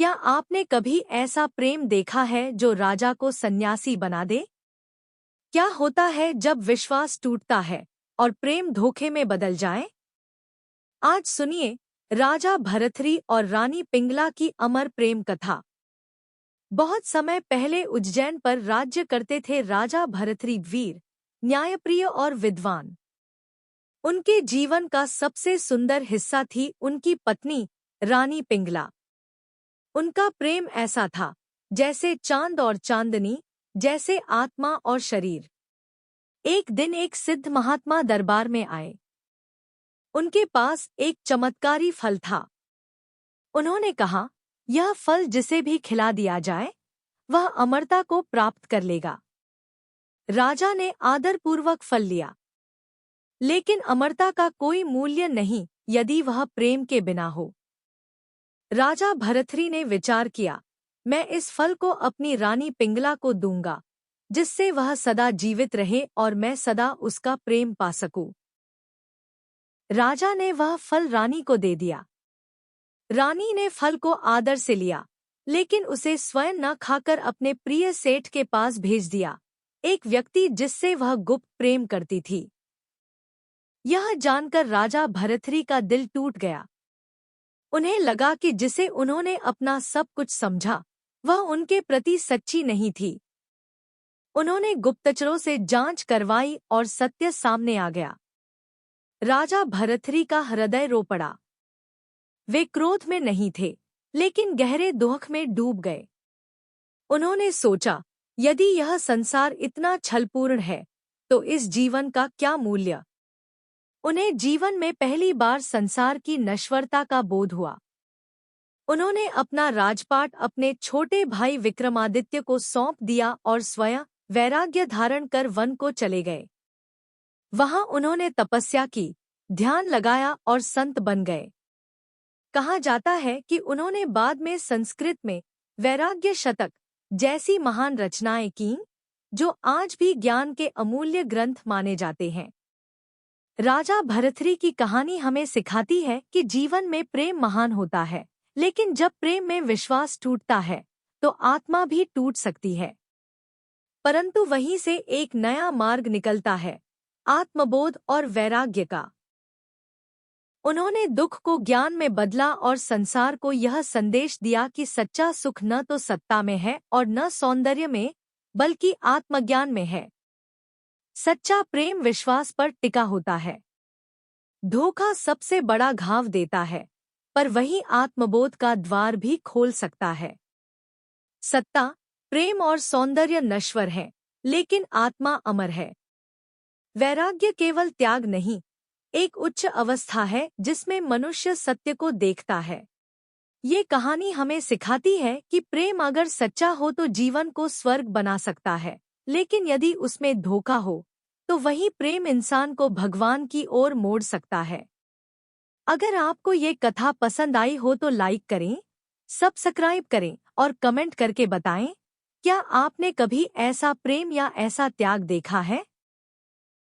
क्या आपने कभी ऐसा प्रेम देखा है जो राजा को सन्यासी बना दे? क्या होता है जब विश्वास टूटता है और प्रेम धोखे में बदल जाए? आज सुनिए राजा भरथरी और रानी पिंगला की अमर प्रेम कथा। बहुत समय पहले उज्जैन पर राज्य करते थे राजा भरथरी, वीर, न्यायप्रिय और विद्वान। उनके जीवन का सबसे सुंदर हिस्सा थी उनकी पत्नी रानी पिंगला। उनका प्रेम ऐसा था जैसे चांद और चांदनी, जैसे आत्मा और शरीर। एक दिन एक सिद्ध महात्मा दरबार में आए। उनके पास एक चमत्कारी फल था। उन्होंने कहा, यह फल जिसे भी खिला दिया जाए वह अमरता को प्राप्त कर लेगा। राजा ने आदरपूर्वक फल लिया, लेकिन अमरता का कोई मूल्य नहीं यदि वह प्रेम के बिना हो। राजा भरथरी ने विचार किया, मैं इस फल को अपनी रानी पिंगला को दूंगा, जिससे वह सदा जीवित रहे और मैं सदा उसका प्रेम पा सकूं। राजा ने वह फल रानी को दे दिया। रानी ने फल को आदर से लिया, लेकिन उसे स्वयं न खाकर अपने प्रिय सेठ के पास भेज दिया, एक व्यक्ति जिससे वह गुप्त प्रेम करती थी। यह जानकर राजा भरथरी का दिल टूट गया। उन्हें लगा कि जिसे उन्होंने अपना सब कुछ समझा वह उनके प्रति सच्ची नहीं थी। उन्होंने गुप्तचरों से जांच करवाई और सत्य सामने आ गया। राजा भरथरी का हृदय रो पड़ा। वे क्रोध में नहीं थे, लेकिन गहरे दुख में डूब गए। उन्होंने सोचा, यदि यह संसार इतना छलपूर्ण है तो इस जीवन का क्या मूल्य। उन्हें जीवन में पहली बार संसार की नश्वरता का बोध हुआ। उन्होंने अपना राजपाट अपने छोटे भाई विक्रमादित्य को सौंप दिया और स्वयं वैराग्य धारण कर वन को चले गए। वहां उन्होंने तपस्या की, ध्यान लगाया और संत बन गए। कहा जाता है कि उन्होंने बाद में संस्कृत में वैराग्य शतक जैसी महान रचनाएं कीं, जो आज भी ज्ञान के अमूल्य ग्रंथ माने जाते हैं। राजा भरथरी की कहानी हमें सिखाती है कि जीवन में प्रेम महान होता है, लेकिन जब प्रेम में विश्वास टूटता है तो आत्मा भी टूट सकती है। परंतु वहीं से एक नया मार्ग निकलता है, आत्मबोध और वैराग्य का। उन्होंने दुख को ज्ञान में बदला और संसार को यह संदेश दिया कि सच्चा सुख न तो सत्ता में है और न सौंदर्य में, बल्कि आत्मज्ञान में है। सच्चा प्रेम विश्वास पर टिका होता है। धोखा सबसे बड़ा घाव देता है, पर वही आत्मबोध का द्वार भी खोल सकता है। सत्ता, प्रेम और सौंदर्य नश्वर है, लेकिन आत्मा अमर है। वैराग्य केवल त्याग नहीं, एक उच्च अवस्था है जिसमें मनुष्य सत्य को देखता है। ये कहानी हमें सिखाती है कि प्रेम अगर सच्चा हो तो जीवन को स्वर्ग बना सकता है, लेकिन यदि उसमें धोखा हो तो वही प्रेम इंसान को भगवान की ओर मोड़ सकता है। अगर आपको ये कथा पसंद आई हो तो लाइक करें, सब्सक्राइब करें और कमेंट करके बताएं, क्या आपने कभी ऐसा प्रेम या ऐसा त्याग देखा है?